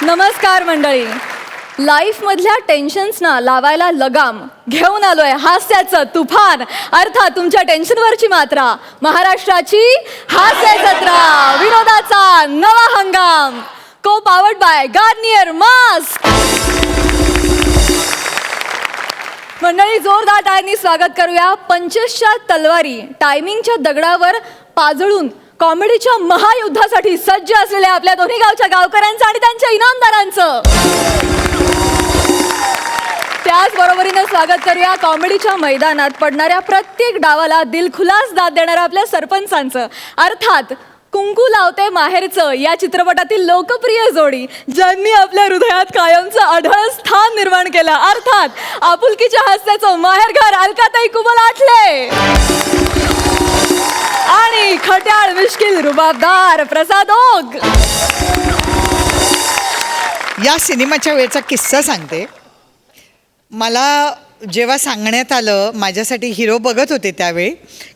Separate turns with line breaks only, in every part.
नमस्कार मंडळी. लाईफ मधल्या टेन्शन्सना लावायला लगाम घेऊन आलोय हास्याचं तुफान, अर्थात तुमच्या टेन्शनवरची मात्रा. महाराष्ट्राची हास्य जत्रा, विनोदाचा नवा हंगाम. को पावर्ड बाय गार्नियर मास्क. मंडळी, जोरदार टाळ्यांनी स्वागत करूया 25च्या तलवारी टायमिंगच्या दगडावर पाजळून कॉमेडीच्या महायुद्धासाठी सज्ज असलेल्या आपल्या दोन्ही गावच्या गावकऱ्यांचं आणि त्यांच्या इनामदारांचं. त्याच बरोबरीने स्वागत करूया कॉमेडीच्या मैदानात पडणाऱ्या प्रत्येक डावाला दिलखुलास दाद देणाऱ्या आपल्या सरपंचांचं, अर्थात कुंकू लावते माहेरचं या चित्रपटातील लोकप्रिय जोडी, ज्यांनी आपल्या हृदयात कायमचं अढळ स्थान निर्माण केलं, अर्थात आपुलकीच्या हास्याचं माहेरघर अलकाताई कुबल आठले आणि खट्याळ मिश्किल रुबाबदार प्रसाद ओक.
या सिनेमाच्या वेळचा किस्सा सांगते. मला जेव्हा सांगण्यात आलं, माझ्यासाठी हिरो बघत होते त्यावेळी,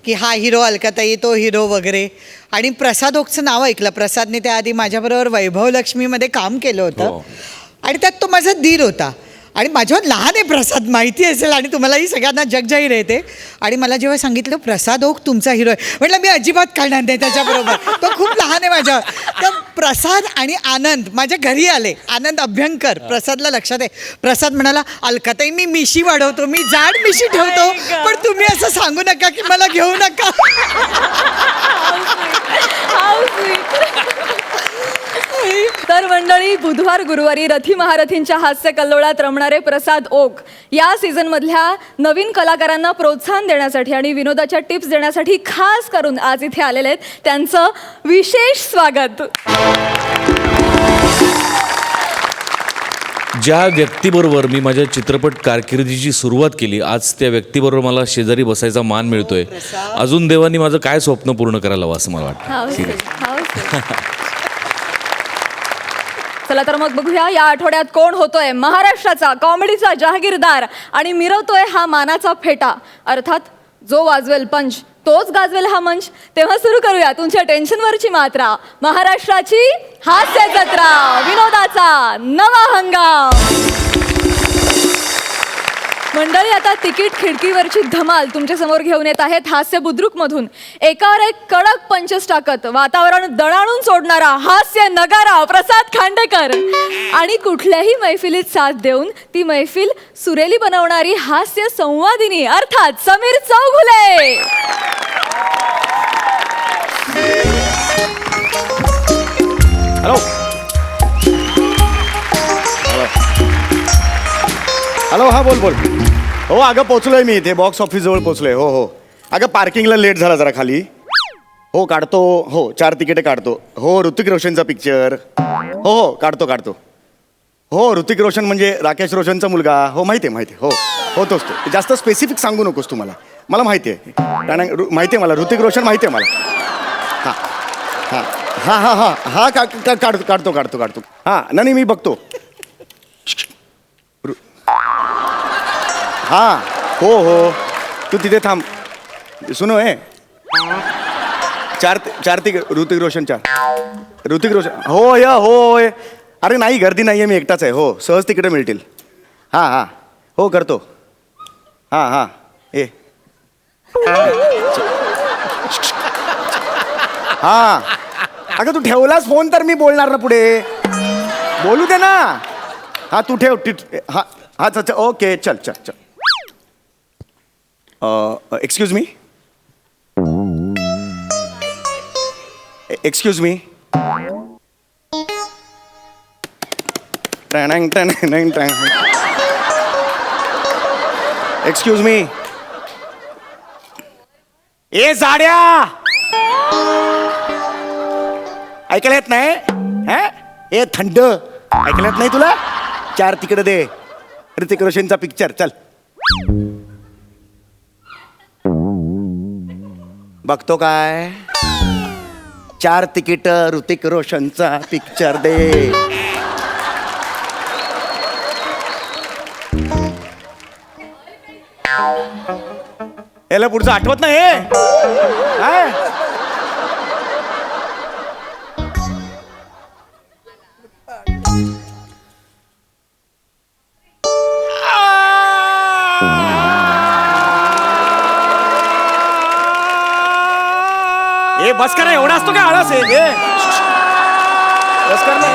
की हा हिरो अलकाताई, तो हिरो वगैरे, आणि प्रसाद ओकचं नाव ऐकलं. प्रसादने त्याआधी माझ्याबरोबर वैभव लक्ष्मीमध्ये काम केलं होतं आणि त्यात तो माझा दीर होता आणि माझ्यावर लहान आहे प्रसाद, माहिती असेल, आणि तुम्हालाही सगळ्यांना जगजाहीर येते. आणि मला जेव्हा सांगितलं प्रसाद ओक तुमचा हिरो आहे, म्हटलं मी अजिबात करणार नाही त्याच्याबरोबर, तो खूप लहान आहे माझ्यावर. तर प्रसाद आणि आनंद माझ्या घरी आले. आनंद अभ्यंकर, प्रसादला लक्षात आहे. प्रसाद म्हणाला, अलकाताई मी मिशी वाढवतो, मी जाड मिशी ठेवतो, पण तुम्ही असं सांगू नका की मला घेऊ नका.
तर मंडळी, बुधवार गुरुवारी रथी महारथींच्या हास्य कल्लोळात रमणारे प्रसाद ओक या सीझन मधल्या नवीन कलाकारांना प्रोत्साहन देण्यासाठी आणि विनोदाच्या टिप्स देण्यासाठी खास करून आज इथे आलेले आहेत. त्यांचं विशेष स्वागत.
ज्या व्यक्तीबरोबर मी माझ्या चित्रपट कारकिर्दीची सुरुवात केली, आज त्या व्यक्तीबरोबर मला शेजारी बसायचा मान मिळतोय. अजून देवानी माझं काय स्वप्न पूर्ण करायला हवं असं मला वाटतं.
चला तर मग बघूया या आठवड्यात कोण होतोय महाराष्ट्राचा कॉमेडीचा जहागीरदार आणि मिरवतोय हा मानाचा फेटा, अर्थात जो वाजवेल पंच तोच गाजवेल हा मंच. तेव्हा सुरू करूया तुमच्या टेन्शनवरची मात्रा, महाराष्ट्राची हास्य जत्रा, विनोदाचा नवा हंगाम. मंडळी, आता तिकीट खिडकीवरची धमाल तुमच्या समोर घेऊन येत आहेत हास्य बुद्रुक मधून. एकावर एक कडक पंचस टाकत वातावरण दणाणून सोडणारा हास्य नगारा प्रसाद खांडेकर आणि कुठल्याही मैफिलीत साथ देऊन ती मैफिल सुरेली बनवणारी हास्य संवादिनी, अर्थात समीर चौघुले.
हॅलो हॅलो, हा बोल बोल. हो अगं पोचलोय मी इथे, बॉक्स ऑफिस जवळ पोचलोय. हो हो अगं पार्किंगला लेट झाला जरा खाली. हो काढतो, हो 4 तिकीटे काढतो. हो ऋतिक रोशनचा पिक्चर. हो हो काढतो काढतो. हो ऋतिक रोशन म्हणजे राकेश रोशनचा मुलगा. हो माहिती आहे माहिती आहे. हो हो तोच तो. जास्त स्पेसिफिक सांगू नकोस तू मला, मला माहिती आहे. कारण माहिती आहे मला, ऋतिक रोशन माहिती आहे मला. हां हां हां हां हां हां काढतो काढतो काढतो काढतो. हां नाही मी बघतो. हां हो हो तू तिथे थांब. सुनो आहे 4 तिकीट ऋतिक रोशन 4 ऋतिक रोशन. हो या हो. अरे नाही गर्दी नाही आहे, मी एकटाच आहे. हो सहज तिकीटं मिळतील. हां हां हो करतो. हां हां ए हां अगं तू ठेवलास फोन तर मी बोलणार ना पुढे, बोलू दे ना. हां तू ठेव. हां हां अच्छा ओके चल चल चल. Excuse me excuse me. Excuse me. ए साड्या ऐकायला येत नाही? ए थंड ऐकायला येत नाही तुला? 4 तिकडे दे, ऋतिक रोशनचा पिक्चर. चल बघतो काय? 4 तिकीट ऋतिक रोशनचा पिक्चर दे. याला पुढचं आठवत नाही हे? बस करा, एवढा असतो काय आळस आहे हे? बस कर ना.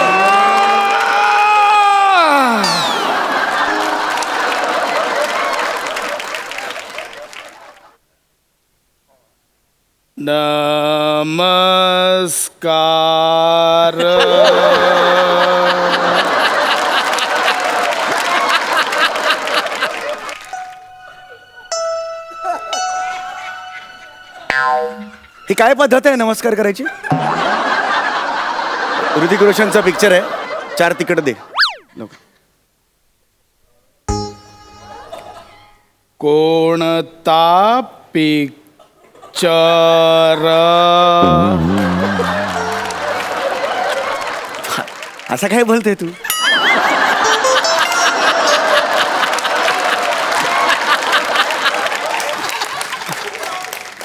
नमस्कार.
ही काय पद्धत आहे नमस्कार करायची? ऋतिक रोशनचा पिक्चर आहे, 4 तिकीट दे. नको.
कोणता पिक्चर?
असं काय बोलते तू?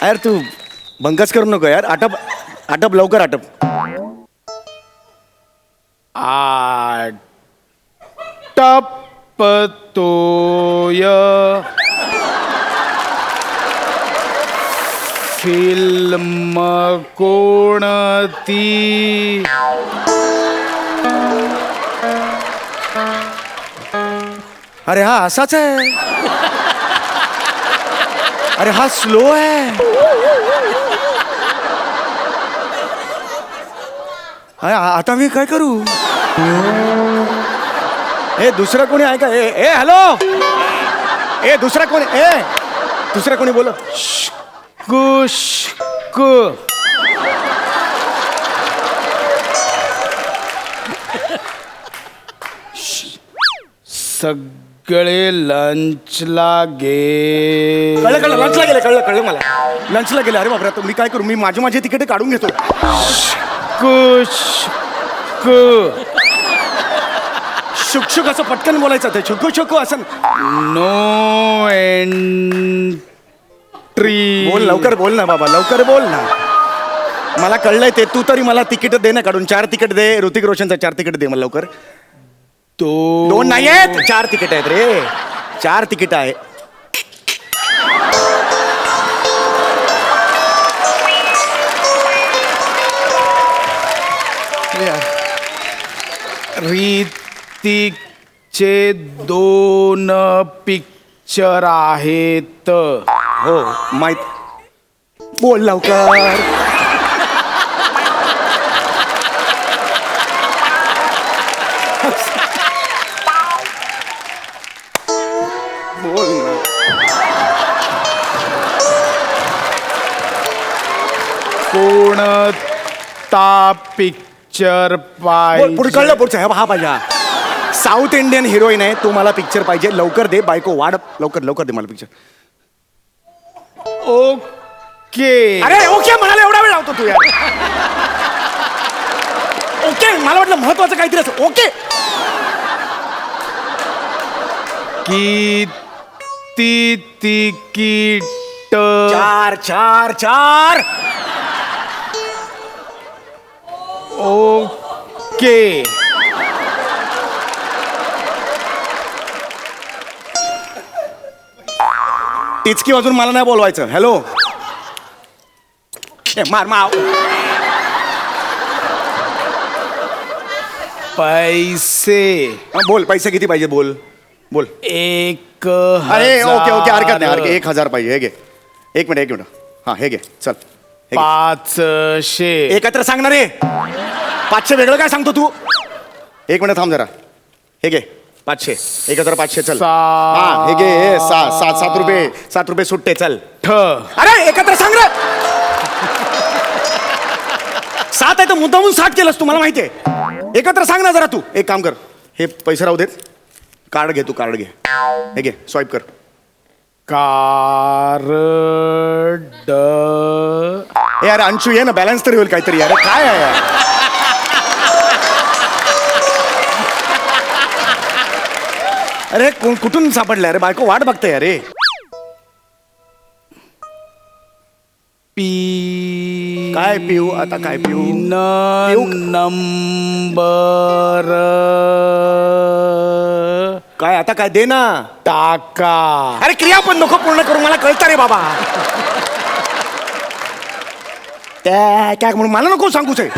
यार तू बंकच करू नको यार. आटप आटप, लवकर आटप.
टपतोय फिल्म कोणती?
अरे हा असाच आहे. अरे हा स्लो आहे. अरे आता मी काय करू? ए दुसरं कोणी आहे का? ए हॅलो, ए दुसरा कोणी? दुसरा कोणी बोल.
कुशक सगळे लंचला गे.
कळलं लंचला गेले. कळलं मला. लंचला गेले. अरे बापरे, आता मी काय करू? मी माझी तिकीट काढून घेतो.
कुशक
शुक असं पटकन बोलायचं ते. शुकू असं.
No entry.
बोल लवकर, बोल ना बाबा, लवकर बोल ना. मला कळलंय ते. तू तरी मला तिकीट दे ना काढून. 4 तिकीट दे. ऋतिक रोशनचा 4 तिकीट दे मला लवकर. 2 नाही आहेत, 4 तिकीट आहेत रे. 4 तिकीट आहे.
ऋतिकचे 2 पिक्चर आहेत.
हो माहित. बोल लवकर. बोल ना.
कोणता पिक्चर
बोल, पुढे कळलं
पाहिजे?
पुढचं. हा पाहिजे. साऊथ इंडियन हिरोईन आहे. तू मला पिक्चर पाहिजे. लवकर दे बायको. वाढ लवकर दे मला पिक्चर.
ओके.
अरे ओके म्हणाला एवढा वेळ लावतो तू यार. ओके मला वाटलं महत्वाचं काहीतरी असं. ओके.
किती तिकीट?
4.
ओके.
टिचकी वाजून मला नाही बोलवायचं. हॅलो. मार.
पैसे
बोल. पैसे किती पाहिजे? बोल.
1000.
अरे ओके हरकत नाही. 1000 पाहिजे. हे घे. एक मिनिट. हा हे घे. चल. हे घे.
500.
एकत्र सांगणार रे. 500 वेगळं काय सांगतो तू? एक मिनिट थांब जरा. हे घे 500. एकत्र 500. चल. हा हे घे. 7 रुपये. 7 रुपये सुट्टे. चल. अरे एकत्र सांग रे. 7 आहे तर मुद्दामून 7 केलंस तू. मला माहिती आहे. एकत्र सांग ना जरा तू. एक काम कर. हे पैसे राहू देत. कार्ड घे. तू कार्ड घे. हे घे. स्वाईप कर.
कार्ड.
यार अंशू ये ना. बॅलन्स तरी होईल काहीतरी. यार काय आहे यार? अरे कुठून सापडलं? अरे बायको वाट बघते. अरे काय पिऊ आता? काय पिऊ?
नंबर
काय आता? काय दे ना.
टाका.
अरे क्रिया पण नको पूर्ण करू. मला कळतं रे बाबा. त्या काय म्हणून मला नको सांगूच आहे.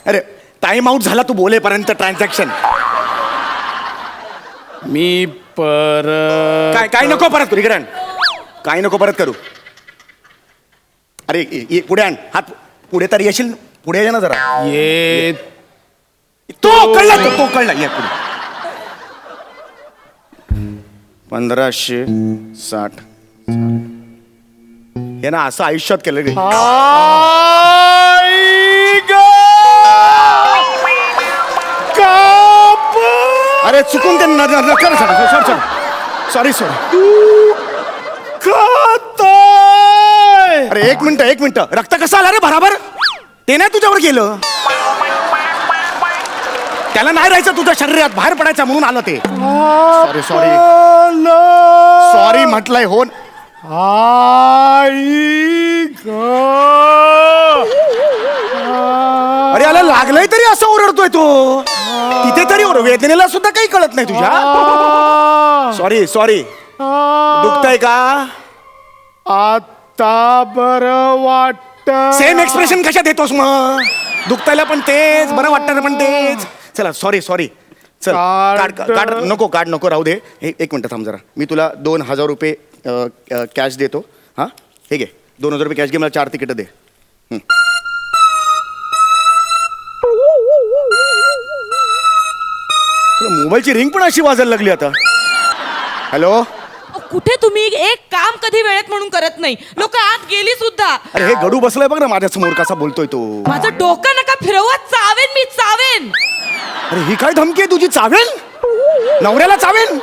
अरे टाइम आउट झाला तू बोलेपर्यंत ट्रान्झॅक्शन.
मी परत
काय काय नको परत करू इकडे आण. काय नको परत करू. अरे पुढे आण हात. पुढे तर येशील. पुढे ये ना जरा.
ये
तो कळला तो कळला. ये पुढे. 1560. हे ना असं आयुष्यात केलं गे. अरे चुकून ते नकर. सॉरी अरे एक मिनिट रक्त कसं आलं रे बराबर. ते नाही तुझ्यावर गेलं. त्याला नाही राहायचं तुझ्या शरीरात. बाहेर पडायचं म्हणून आलं ते. सॉरी म्हटलंय हो. अरे याला लागलंय तरी असं ओरडतोय तो. तिथे तरी वेदनेला सुद्धा काही कळत नाही तुझ्या. सॉरी दुखतंय का.
आता बरं वाटत.
सेम एक्सप्रेशन कशा देतोस मग. दुखतायला पण तेच बरं वाटतं पण तेच. चला सॉरी चल काढ नको राहू दे. एक मिनिट थांब जरा. मी तुला 2000 रुपये कॅश देतो. हा हे घे 2000 रुपये कॅश घे. मला 4 तिकीट दे. मोबाईलची रिंग पण अशी वाजायला लागली आता. हॅलो.
कुठे तुम्ही एक काम कधी वेळेत म्हणून करत नाही. लोक आत गेली सुद्धा.
अरे हे गडू बसलाय बघ ना माझ्या समोर कसा बोलतोय तो.
माझं डोकं नका फिरवत. चावेन मी चावेन.
अरे ही काय धमकी आहे तुझी. चावेल. नवऱ्याला चावेल.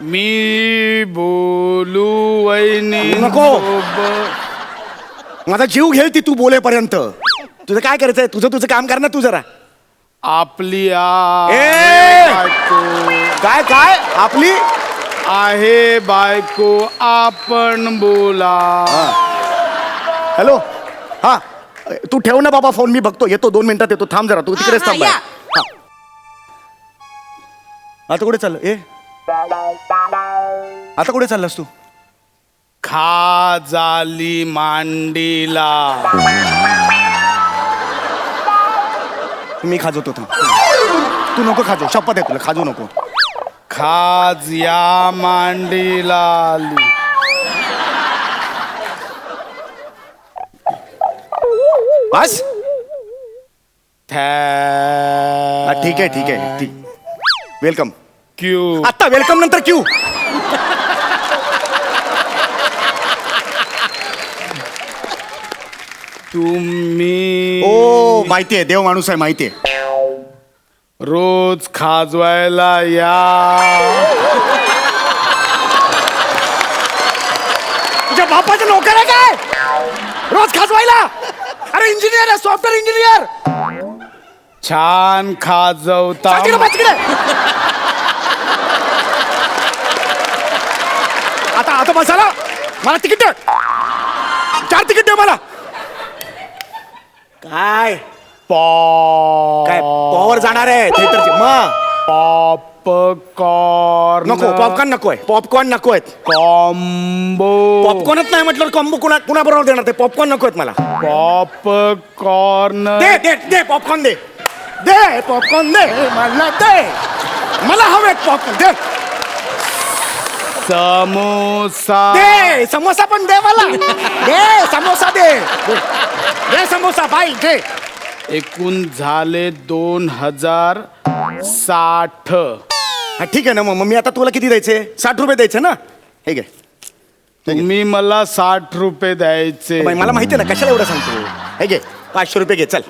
मी बोलू वहिनी
नको. माझा जीव घेईल ती तू बोलेपर्यंत. तुझं काय करायचंय. तुझं काम कर ना तू जरा.
आपली
काय आपली
आहे बायको. आपण बोला.
हॅलो. हा तू ठेव ना बाबा फोन. मी बघतो. येतो 2 मिनिटात येतो. थांब जरा. तू तिकडेच थांब.
या.
आता कुठे चाललं. आता कुठे चाललास तू.
खा झाली मांडीला.
मी खाजवतो. थांब. तू नको खाजो. शपथ आहे तुला. खाजू नको.
खाज या मांडीला आली.
बस.
ठीक
ठीक आहे. वेलकम.
क्यू
आता वेलकम नंतर क्यू.
तुम्ही
ओ माहितीये. देव माणूस आहे माहितीये.
रोज खाजवायला या.
तुझ्या बापाचं नोकर आहे काय. रोज खाजवायला. अरे इंजिनियर आहे. Software engineer.
छान खाजवता.
आता बसाला. मला तिकीट दे. 4 तिकीट दे मला. काय काय पॉवर जाणार आहे थिएटरची. मग
पॉपकॉर्न
नको. पॉपकॉर्न नकोय. पॉपकॉर्न नकोय.
कॉम्बो.
पॉपकॉर्नच नाही म्हटलं कॉम्बो कुणा बरोबर देणार ते. पॉपकॉर्न नकोय मला.
पॉपकॉर्न
दे पॉपकॉर्न दे. पॉपकॉर्न दे. मला हवे पॉपकॉर्न दे.
समोसा
दे. समोसा पण दे मला. दे समोसा दे. दे समोसा बाई दे.
एकूण झाले 2060.
हा ठीक आहे ना. मग मी आता तुला किती द्यायचे. 60 रुपये द्यायचे ना. हे घे.
तुम्ही मला 60 रुपये द्यायचे.
बाई, मला माहिती आहे ना कशाला एवढं सांगतो. हे घे 500 रुपये घे. चल.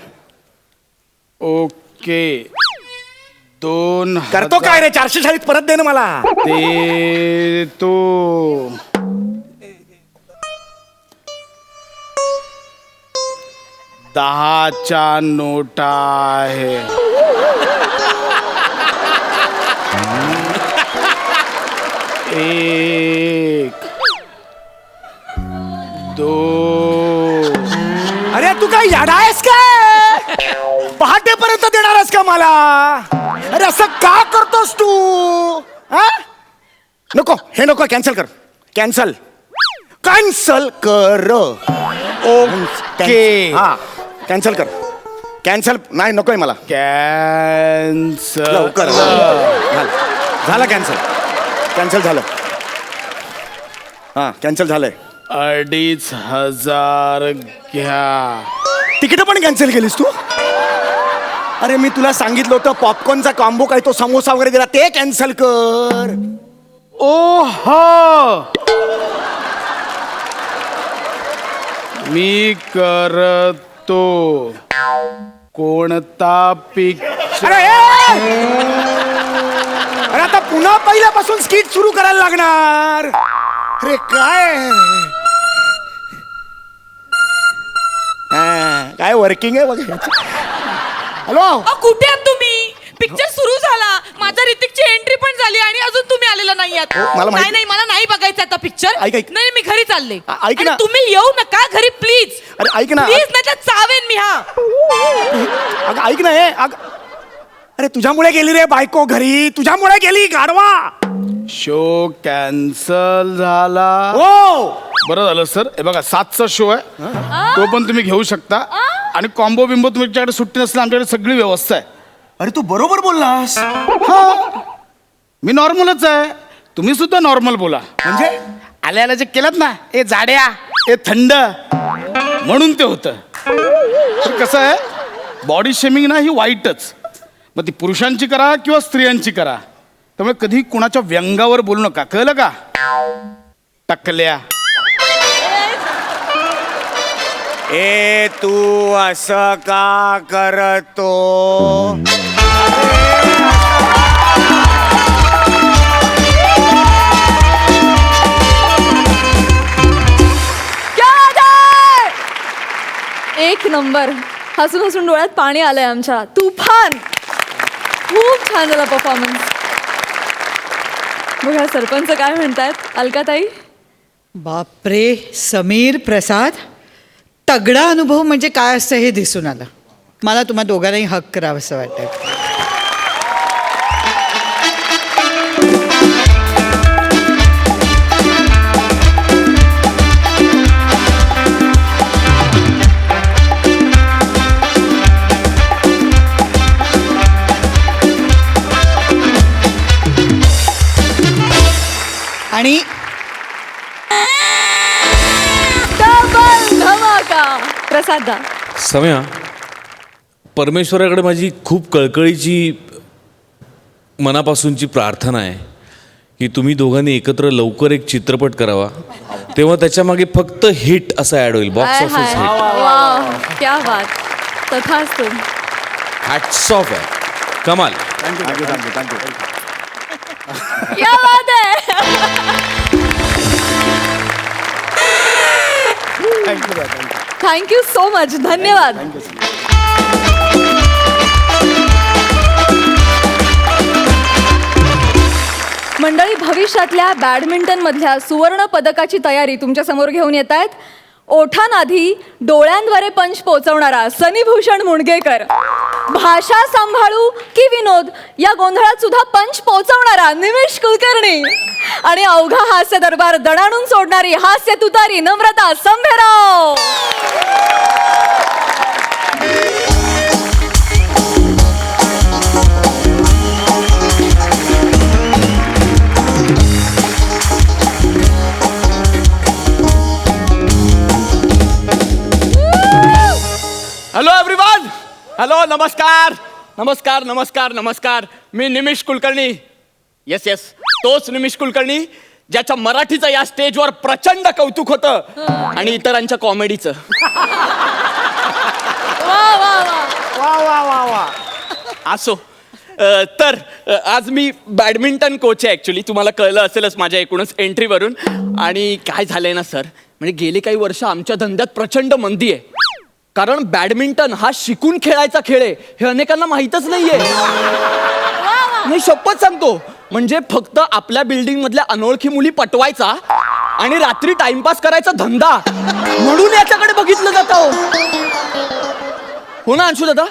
ओके. 2
करतो काय रे. 440 परत दे ना मला.
देतो. दहाच्या नोटा आहे. एक 2.
अरे तू काय याडा आहेस काय. पहाटेपर्यंत देणार आहेस का मला. अरे असं का करतोस तू. हा नको. हे नको. कॅन्सल कर. कॅन्सल. कॅन्सल कर.
ओके.
हा कॅन्सल कर. कॅन्सल नाही नकोय मला.
कॅन्सल.
लवकर झालं कॅन्सल. कॅन्सल झालं. हा कॅन्सल झालंय.
2,500 घ्या.
तिकीट पण कॅन्सल केलीस तू. अरे मी तुला सांगितलं होतं पॉपकॉर्नचा कॉम्बो काय तो समोसा वगैरे दिला ते कॅन्सल कर.
ओ हो, मी करतो. कोणता पिक्चर?
अरे अरे आता पुन्हा पहिल्यापासून स्किट सुरू करायला लागणार. अरे काय काय वर्किंग आहे बघ. हॅलो
कुठे आहात तुम्ही? पिक्चर सुरू झाला, माझा ऋतिकची एंट्री पण झाली आणि अजून तुम्ही आलेला नाही आहात.
मला माहिती-
नाही मला नाही बघायचा आता पिक्चर.
ऐक, ऐक.
नाही मी घरी चालले.
ऐक ना.
आणि तुम्ही येऊ नका घरी प्लीज.
अरे ऐक ना.
प्लीज नाही तर चावेन मी. हा
अगं ऐक ना अरे तुझ्यामुळे गेली रे बायको घरी. तुझ्यामुळे गेली गाढवा.
शो कॅन्सल झाला.
हो
बरं झालं सर. हे बघा 7चा शो आहे, तो पण तुम्ही घेऊ शकता. आणि कॉम्बो बिंबो तुमच्याकडे सुट्टी नसली आमच्याकडे सगळी व्यवस्था आहे.
अरे तू बरोबर बोललास.
मी नॉर्मलच आहे, तुम्ही सुद्धा नॉर्मल बोला.
म्हणजे
आल्या आल्या जे केलं ना, ए जाड्या, ए थंड, म्हणून ते होतं. तर कसं आहे, बॉडी शेमिंग ना ही वाईटच. मग ती पुरुषांची करा किंवा स्त्रियांची करा. त्यामुळे कधी कुणाच्या व्यंगावर बोलू नका, कळलं का? टकल्या.
ए तू असं का करतो.
एक नंबर. हसून हसून डोळ्यात पाणी आलंय आमच्या. तुफान. खूप छान झाला परफॉर्मन्स. बघा सरपंच काय म्हणतायत. अलकाताई
बापरे समीर प्रसाद, तगडा अनुभव म्हणजे काय असतं हे दिसून आलं. मला तुम्हा दोघांनाही हक करावं असं वाटतं. आणि
डबल धमाका. प्रसादा
सम्या, परमेश्वराकडे माझी खूप कळकळीची मनापासूनची प्रार्थना आहे की तुम्ही दोघांनी एकत्र लवकर एक चित्रपट करावा. तेव्हा त्याच्या मागे फक्त हिट असं ॲड होईल. Box office hit.
वाव क्या बात. तथास्तु.
हॅट्स ऑफ आहे. कमाल.
क्या बात है. Thank you so much. धन्यवाद. मंडळी, भविष्यातल्या बॅडमिंटन मधल्या सुवर्ण पदकाची तयारी तुमच्या समोर घेऊन येत आहेत ओठांआधी डोळ्यांद्वारे पंच पोहोचवणारा सनीभूषण मुणगेकर, भाषा सांभाळू की विनोद या गोंधळात सुद्धा पंच पोहोचवणारा निमिष कुलकर्णी आणि अवघा हास्य दरबार दणाणून सोडणारी हास्य तुतारी Namrata Sambherao.
Hello everyone. Hello, नमस्कार नमस्कार नमस्कार नमस्कार. मी निमिष कुलकर्णी. येस येस, तोच निमिष कुलकर्णी ज्याच्या मराठीचं या स्टेजवर प्रचंड कौतुक होतं आणि इतरांच्या कॉमेडीचं.
वा वा वा वा.
असो. तर आज मी बॅडमिंटन कोच आहे ॲक्च्युली. तुम्हाला कळलं असेलच माझ्या एकूणच एंट्रीवरून. आणि काय झालंय ना सर, म्हणजे गेली काही वर्ष आमच्या धंद्यात प्रचंड मंदी आहे. कारण बॅडमिंटन हा शिकून खेळायचा खेळ आहे हे अनेकांना माहीतच नाहीये. नाही, शपथ सांगतो. म्हणजे फक्त आपल्या बिल्डिंग मधल्या अनोळखी मुली पटवायचा आणि रात्री टाइमपास करायचा धंदा म्हणून याच्याकडे बघितलं जातं. हो ना अंशू दादा?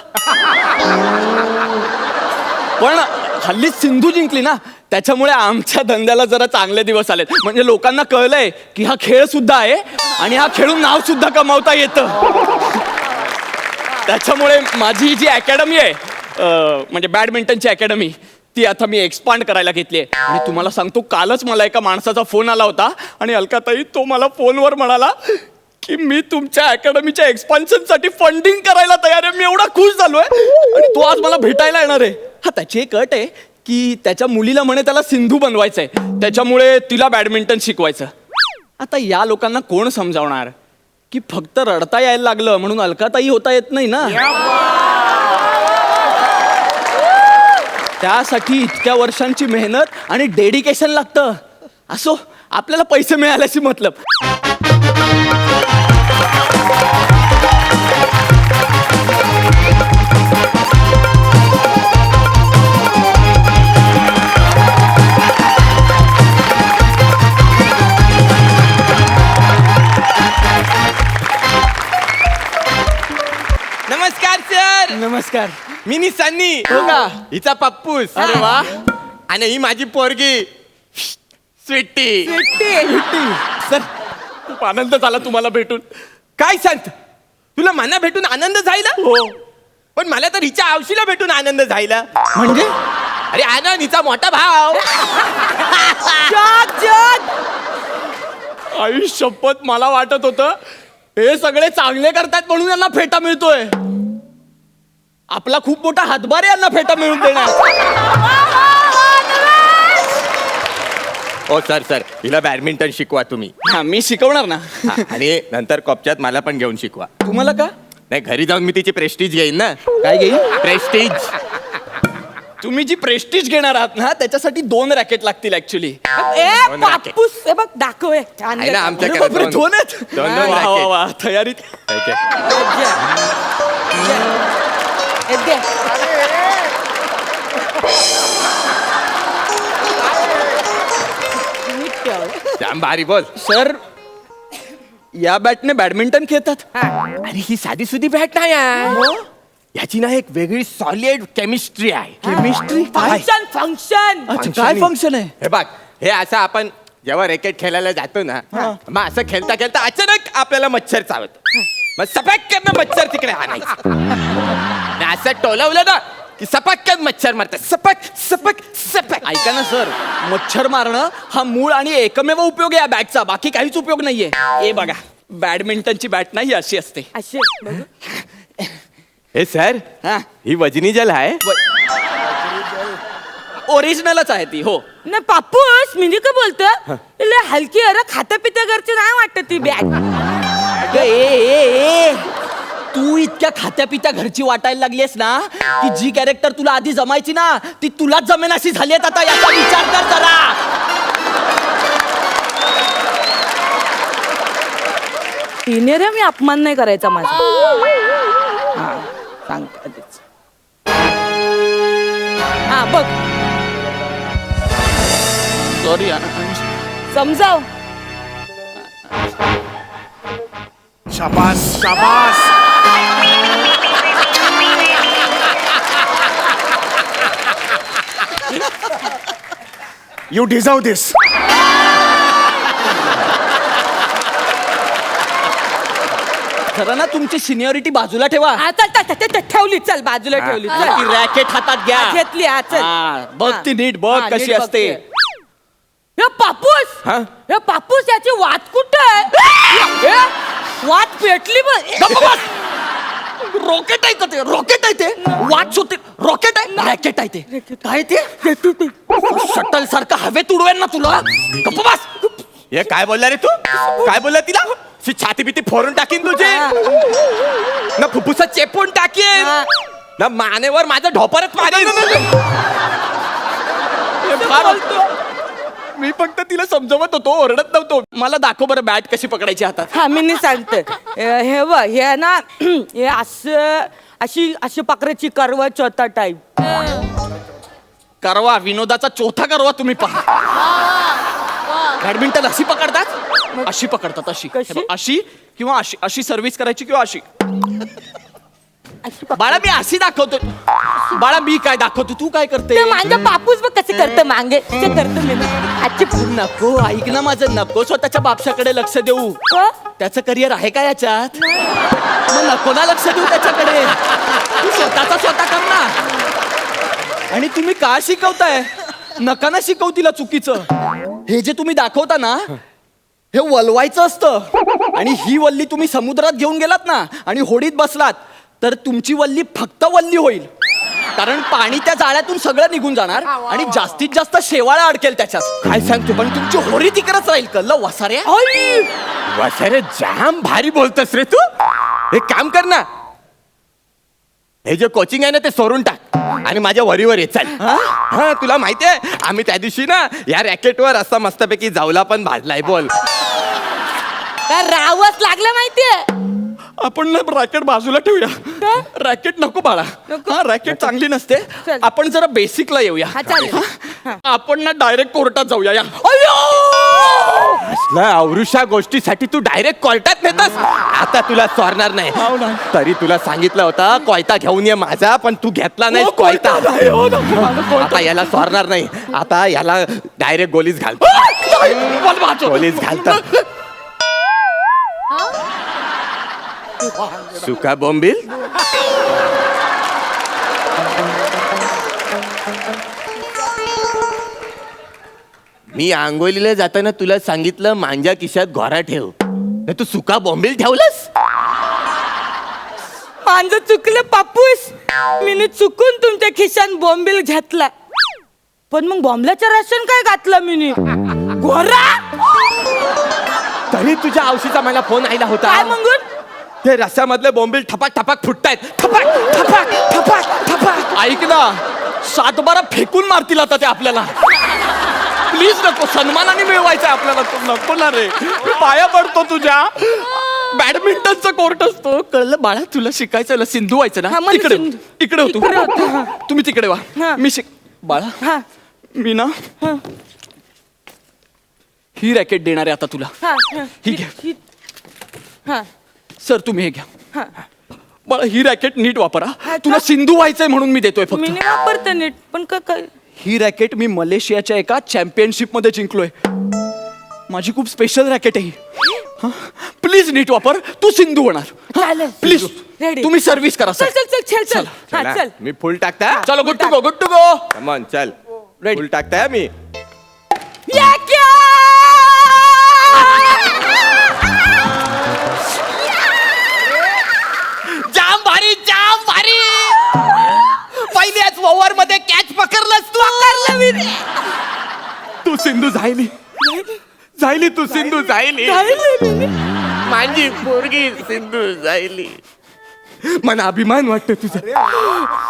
पण हल्ली सिंधू जिंकली ना, त्याच्यामुळे आमच्या धंद्याला जरा चांगले दिवस आलेत. म्हणजे लोकांना कळलंय की हा खेळ सुद्धा आहे आणि हा खेळून नाव सुद्धा कमावता येतं. त्याच्यामुळे माझी जी अकॅडमी आहे म्हणजे बॅडमिंटनची अकॅडमी, ती आता मी एक्सपांड करायला घेतली आहे. आणि तुम्हाला सांगतो, कालच मला एका माणसाचा फोन आला होता आणि अलकाताई तो मला फोनवर म्हणाला की मी तुमच्या अकॅडमीच्या एक्सपान्शनसाठी फंडिंग करायला तयार आहे. मी एवढा खुश झालोय आणि तो आज मला भेटायला येणार आहे. हा, त्याची एक अट आहे की त्याच्या मुलीला म्हणे त्याला सिंधू बनवायचंय, त्याच्यामुळे तिला बॅडमिंटन शिकवायचं. आता या लोकांना कोण समजावणार की फक्त रडता यायला लागलं म्हणून अलकाताई होता येत नाही ना. त्यासाठी इतक्या वर्षांची मेहनत आणि डेडिकेशन लागतं. असो, आपल्याला पैसे मिळाल्याशी मतलब.
नमस्कार सर.
नमस्कार.
मी निसानी.
हो का?
हिचा पप्पूस.
अरे वा.
आणि ही माझी पोरगी स्वीटी.
सर, खूप आनंद झाला तुम्हाला भेटून.
काय सांगत, तुला मना भेटून आनंद झाला?
हो.
पण मला तर हिच्या आवशीला भेटून आनंद झाला.
म्हणजे
अरे आनंद हिचा मोठा भाव.
आई शपथ, मला वाटत होतं हे सगळे चांगले करतात म्हणून यांना फेटा मिळतोय. आपला खूप मोठा हातभार आहे यांना फेटा मिळून देणार.
हो सर सर, हिला बॅडमिंटन शिकवा तुम्ही.
हा, मी शिकवणार ना.
हा, आणि नंतर कॉपच्यात मला पण घेऊन शिकवा.
तुम्हाला का?
नाही, घरी जाऊन मी तिची प्रेस्टीज घेईन ना.
काय घेईल?
प्रेस्टीज.
तुम्ही जी प्रेस्टीज घेणार आहात ना, त्याच्यासाठी 2 रॅकेट लागतील ऍक्च्युली.
दोन racket.
हे बघ दाखव हे. छान
आहे ना आमच्याकडे
बापरे, 2 आहेत.
दोन
वा, वा,
racket.
वा, तयारीत.
Okay.
हे दे.
जाम भारी बोल.
सर, या बॅटने बॅडमिंटन खेळतात.
अरे ही साधी सुधी बॅट नाही आहे. याची ना एक वेगळी सॉलिड केमिस्ट्री आहे.
केमिस्ट्री काय?
फंक्शन
अच्छा, काय फंक्शन आहे?
हे बघ, हे असं आपण जेव्हा रॅकेट खेळायला जातो ना, मग असं खेळता खेळता अचानक आपल्याला मच्छर चावत, मग सपाक्यात मच्छर तिकडे आणायचं. आणि असं टोलवलं ना की सपाक्यात मच्छर मारतात. सपक सपक सपक.
ऐका ना सर, मच्छर मारणं हा मूळ आणि एकमेव उपयोग आहे या बॅटचा. बाकी काहीच उपयोग नाहीये. हे बघा, बॅडमिंटनची बॅट नाही अशी असते.
असे बघ.
हे सर,
हा,
ही वजनी जल आहे.
ओरिजिनलच आहे ती. हो.
नाही पापूस, मी का बोलतो हलकी अरे खाता पिता घरची नाही वाटत ती बॅग.
ए, तू इतक्या खात्या पित्या घरची वाटायला लागलीस ना की जी कॅरेक्टर तुला आधी जमायची ना ती तुलाच जमेन अशी झाली आहेत आता. याचा विचार कर जरा.
सिनियर आहे, मी अपमान नाही करायचा माझा. हा, सांगते आधीच. हा बघ,
सॉरी.
समजाव.
शाबास शाबास. You deserve this.
जरा ना तुमची सिनियरिटी बाजूला ठेवा.
हा, चल ठेवली, चल बाजूला ठेवली. चल.
ती रॅकेट हातात घ्या.
हा, घेतली, हा, चल.
हा, बघ ती नीट बघ
हा,
कशी
नीट
असते.
बघते. हे पापूस,
हा?
हे पापूस याची वात कुठं आहे? हे, वात पेटली बघ.
रॉकेट आहे का ते? रॉकेट आहे ते? वाच होते. रॉकेट आहे? रॅकेट आहे ते. काय ते? शटल सारखं हवेत उडवेल ना तुला. गप्प बस.
हे काय बोलला रे तू? काय बोलला तिला? ती छाती बिती फोडून टाकीन तुझी, ना फुफ्फुसात चेपून टाकीन, ना मानेवर माझं ढोपरच मारेन.
मी फक्त तिला समजवत होतो, ओरडत नव्हतो. मला दाखव बरं बॅट कशी पकडायची हातात.
हा, मी नाही सांगते. हे बघ, हे ना हे असं अशी अशी पकडायची करवा चौथा टाईप.
करवा, विनोदाचा चौथा करवा तुम्ही पहा. बॅडमिंटन अशी पकडतात, अशी पकडतात, अशी
कशी?
हे बघ, अशी किंवा अशी. अशी सर्व्हिस करायची किंवा अशी. बाळा, मी अशी दाखवतो. बाळा मी काय दाखवतो तू काय करते
ते माझ्या बापूस बघ कसे करतं मांगे ते करतं मी आजची
नको ऐक ना माझं नको स्वतःच्या बापशाकडे लक्ष देऊ त्याचं करिअर आहे का याच्यात मग नको ना लक्ष देऊ त्याच्याकडे तू स्वतःचा स्वतः कर ना आणि तुम्ही का शिकवताय नका ना शिकवू तिला चुकीचं हे जे तुम्ही दाखवता ना हे वलवायचं असतं आणि ही वल्ली तुम्ही समुद्रात घेऊन गेलात ना आणि होडीत बसलात तर तुमची वल्ली फक्त वल्ली होईल कारण पाणी त्या जाळ्यातून सगळं निघून जाणार आणि जास्तीत जास्त शेवाळा अडकेल त्याच्यात काय सांगतो पण तुमची होडी तिकडच राहील कळलं वसाऱ्या
वसारे जाम भारी बोलतोस रे तू एक काम कर ना हे जे कोचिंग आहे ना ते सोडून टाक आणि माझ्या वरीवर ये चल हा तुला माहितीये आम्ही त्या दिवशी ना या रॅकेटवर असा मस्तपैकी जावला पण भाजलाय बोल
काय रावच लागलं माहितीये
आपण ना रॅकेट बाजूला ठेवूया रॅकेट नको बाळा हा रॅकेट चांगली नसते
चल.
आपण जरा बेसिकला येऊया
हा चालेल हा.
आपण ना डायरेक्ट कोर्टात जाऊया या
असल्या अवृषा गोष्टीसाठी तू डायरेक्ट कोर्टात नेतस आता तुला चोरणार नाही
हो ना.
तरी तुला सांगितलं होतं कोयता घेऊन ये माझा पण तू घेतला नाही कोयता आता याला चोरणार नाही आता याला डायरेक्ट गोलीच घालतो गोलीच घालतात सुका बोंबील मी आंघोलीला जाताना तुला सांगितलं मांजा खिशात घोरा ठेव तर तू सुका बोंबील ठेवलंस
माझं चुकलं पापूस मी चुकून तुमच्या खिशात बॉम्बिल घातला पण मग बॉम्बलाचं राशन काय घातलं मी घोरा
तरी तुझ्या औशीचा मला फोन आला होता
काय मंगून
ते रस्त्यामधले बोंबील ठपाक ठपाक फुटतायत ठपाक ठपाक ठपाक ठपाक
ऐक ना 7-12 फेकून मारतील आता ते आपल्याला प्लीज नको सन्मानाने मिळवायचं आपल्याला तो नको ना रे मी पाया पडतो तुझ्या बॅडमिंटनचा कोर्ट असतो कळलं बाळा तुला शिकायचं ना सिंधू व्हायचं
हा,
ना
मला
तिकडे
सिंधू.
इकडे होतो
इकडे होतो, हा.
तुम्ही तिकडे वा
हा.
मी शिक बाळा
हा
मी ना
हा
ही रॅकेट देणार आहे आता तुला
हा हा.
ही घ्या.
हा
सर तुम्ही हे घ्या
हा
बाळा ही रॅकेट नीट वापरा
हा,
तुला सिंधू व्हायचंय म्हणून मी देतोय
मी
फक्त
नाही वापरते नीट पण काय
ही रॅकेट मी मलेशियाच्या एका चॅम्पियनशिप मध्ये जिंकलोय माझी खूप स्पेशल रॅकेट आहे ही प्लीज नीट वापर तू सिंधू होणार
चालेल.
Please
Ready.
तुम्ही सर्व्हिस करा
चल
सर
चल चल चल चल हा
चला,
चल
मी फुल टाकता
चलो good to go good to go
come on चल
Ready.
फुल टाकताय मी
या क्या
जाम भारी पहिल्याच ओव्हर मध्ये कॅच पकडलंस तू तू सिंधू जायली तू सिंधू जायली माझी पोरगी सिंधू जायली मना अभिमान वाटतं तुझा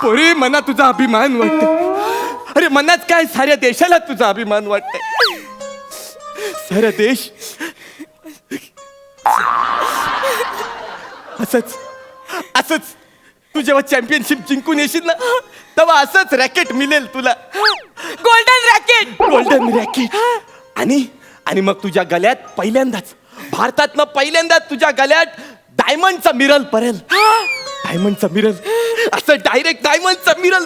पोरी मना तुझा अभिमान वाटत अरे मनात काय साऱ्या देशाला तुझा अभिमान वाटतंय सारा देश असंच तू जेव्हा चॅम्पियनशिप जिंकून येशील ना तेव्हा असंच रॅकेट मिळेल तुला
गोल्डन रॅकेट
गोल्डन रॅकेट आणि मग तुझ्या गळ्यात पहिल्यांदाच भारतातनं पहिल्यांदाच तुझ्या गळ्यात डायमंडचा मिरल पडेल डायमंडचा मिरल असं डायरेक्ट डायमंडचा मिरल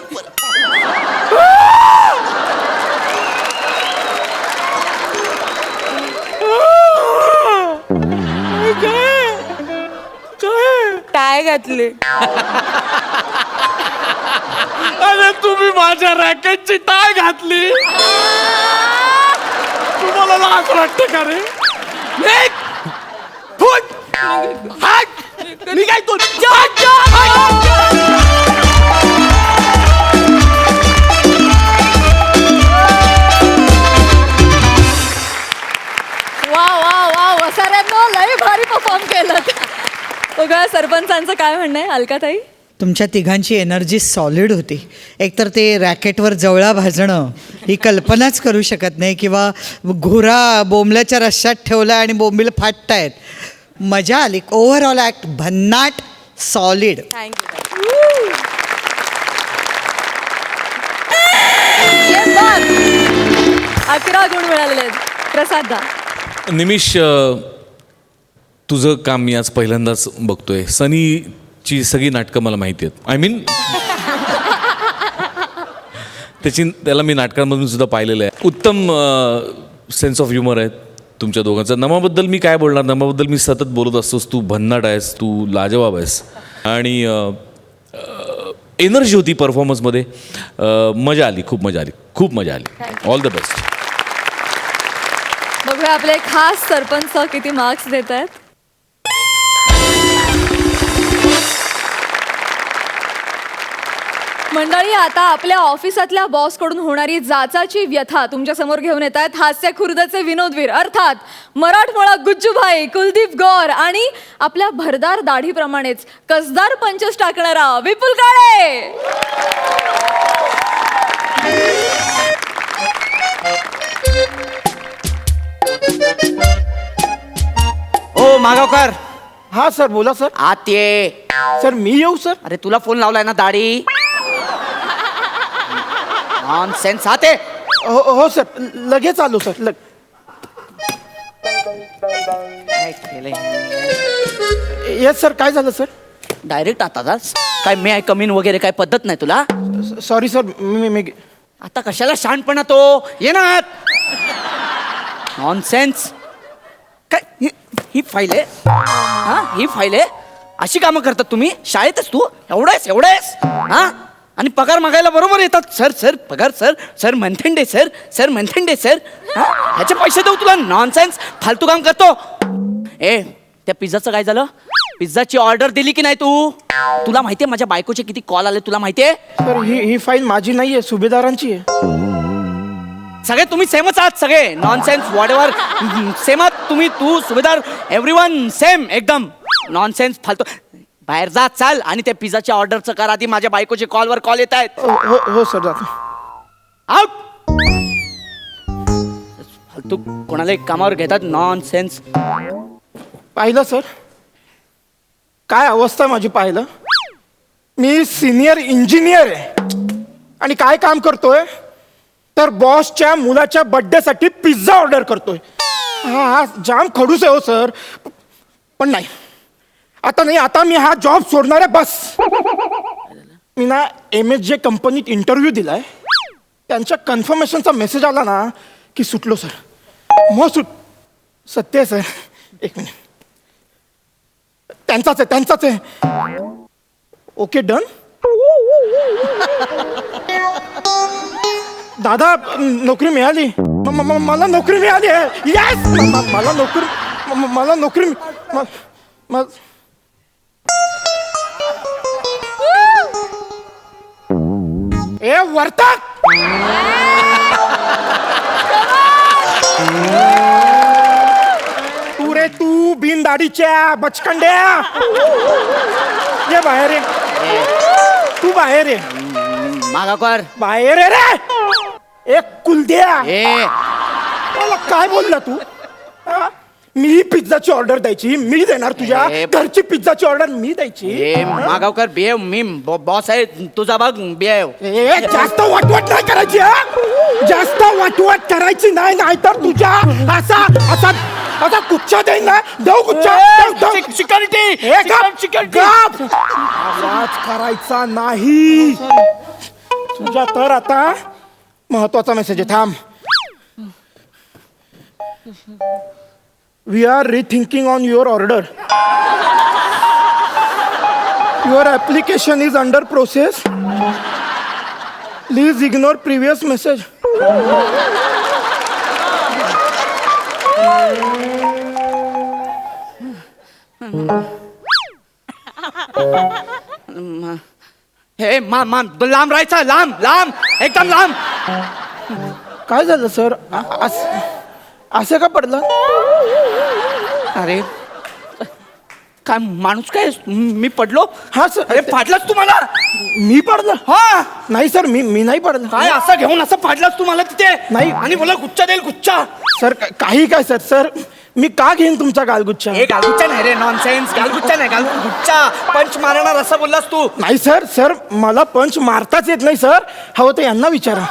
टाय घातले
अरे तुम्ही माझ्या रॅकेटची टाय घातली तुम्हाला लाज वाटते का रे
फुट हात निघायतून
वा वा वा वसाऱ्यांनो लय भारी परफॉर्म केलं बघा सरपंचांचं काय म्हणणं आहे अलकाताई
तुमच्या तिघांची एनर्जी सॉलिड होती एकतर ते रॅकेटवर जवळा भाजणं ही कल्पनाच करू शकत नाही किंवा घोरा बोंबल्याच्या रश्श्यात ठेवला आणि बोंबील फाटतायत मजा आली ओव्हरऑल ॲक्ट भन्नाट सॉलिड
थँक्यू
ये बघ 11 गुण मिळालेले आहेत प्रसाद दा
निमिष तुझं काम मी आज पहिल्यांदाच बघतोय सनीची सगळी नाटकं मला माहिती आहेत आय मीन त्याला मी नाटकांमधून सुद्धा पाहिलेलं आहे. उत्तम सेन्स ऑफ ह्युमर आहे तुमच्या दोघांचा. नमाबद्दल मी काय बोलणार, नमाबद्दल मी सतत बोलत असतोस. तू भन्नाट आहेस, तू लाजवाब आहेस आणि एनर्जी होती परफॉर्मन्समध्ये. मजा आली, खूप मजा आली, खूप मजा आली. All the best.
बघूया आपले खास सरपंच किती मार्क्स देत आहेत. मंडळी, आता आपल्या ऑफिसातल्या बॉसकडून होणारी जाचाची व्यथा तुमच्या समोर घेऊन येत आहेत हास्य खुर्दचे विनोदवीर अर्थात मराठमोळा गुज्जूभाई, कुलदीप गौर आणि आपल्या भरदार दाढीप्रमाणेच कसदार पंचस टाकणारा विपुल काळे.
ओ मागावकर.
हा सर, बोला सर.
आत ये.
सर मी येऊ सर?
अरे तुला फोन लावलाय ना दाढी. नॉनसेन्स. आत ये.
हो सर, लगेच आलो सर.
काय केलंय?
येस सर, काय झालं सर?
डायरेक्ट आता जास. काय मे आय कमीन वगैरे काय पद्धत नाही तुला?
सॉरी सर, मी
आता कशाला शहाणपणा तो. ये ना आत. नॉनसेन्स. काय ही फाईल आहे? हा, ही फाईल आहे? अशी कामं करतात तुम्ही शाळेतच? तू एवढेस हा? आणि पगार मागायला बरोबर येतात. सर सर पगार सर, सर मंथन डे सर, सर मंथन डे सर. ह्याचे पैसे देऊ तुला? नॉनसेन्स. फालतू काम करतो. ए, त्या पिझ्झाचं काय झालं? पिझ्झाची ऑर्डर दिली की नाही तू? तुला माहितीये माझ्या बायकोचे किती कॉल आले? तुला माहितीये?
सर ही फाईल माझी नाहीये, सुभेदारांची आहे.
सगळे तुम्ही सेमच आहात सगळे. नॉनसेन्स. What ever. सेम आहात तुम्ही. तू सुभेदार, एव्हरीवन सेम एकदम. नॉनसेन्स. फालतू. बाहेर जा, चाल. आणि त्या पिझ्झाच्या ऑर्डरचं कर आधी. माझ्या बायकोचे कॉलवर कॉल येत आहेत.
हो सर, जातो.
आउट. फालतू कोणाला एक कामावर घेतात. नॉनसेन्स.
पाहिलं सर, काय अवस्था आहे माझी? पाहिलं, मी सिनियर इंजिनियर आहे आणि काय काम करतोय तर बॉसच्या मुलाच्या बर्थडेसाठी पिझ्झा ऑर्डर करतोय. हा जाम खडूस आहे हो सर. पण नाही, आता मी हा जॉब सोडणार आहे. बस. मी ना MSJ कंपनीत इंटरव्ह्यू दिलाय. त्यांच्या कन्फर्मेशनचा मेसेज आला ना की सुटलो सर. मग सत्य आहे सर. एक मिनिट. त्यांचाच आहे. Okay, done. दादा, नोकरी मिळाली. मला नोकरी मिळाली आहे. येस, मला नोकरी. ए वर्ता, तू बिन दाढीच्या बचकंड्या, ये बाहेर ये. तू बाहेर ये.
मागावकर.
बाहेर ये रे. एक कुलद्या. मला काय बोलला तू? हा? मी पिझ्झाची ऑर्डर द्यायची, मी देणार. तुझ्या घरची पिझ्झाची ऑर्डर मी द्यायची.
मागावकर बिहेव. मी बॉस आहे तुझा. बघ बिहेव.
जास्त वाटवाट नाही करायची. जास्त वाटवाट करायची नाही, नाहीतर तुझ्या असा गुच्छा देईन ना. देऊ गुच्छा.
सिक्युरिटी.
आवाज करायचा नाही तुझ्या. तर आता महत्वाचा मेसेज आहे. थांब. We are rethinking on your order. Your application is under process. Please ignore previous message.
हे लांब राहायचा. लांब एकदम लांब.
काय झालं सर? असं का पडलं?
अरे काय माणूस काय? मी पडलो?
हा सर.
अरे फाडलास तू मला?
मी पडलं?
हा.
नाही सर, मी नाही पडलं.
काय असं घेऊन असं फाडलास तू मला तिथे?
नाही.
आणि मला गुच्छा देईल. गुच्छा
सर, काही काय सर. सर मी का घेईन तुमचा गालगुच्छा?
हे गालगुच्छा नाही रे. नॉनसेन्स. गालगुच्छा नाही, गालगुच्छा. पंच मारणार असं बोललास तू?
नाही सर, मला पंच मारताच येत नाही सर. हवं तर यांना विचारा.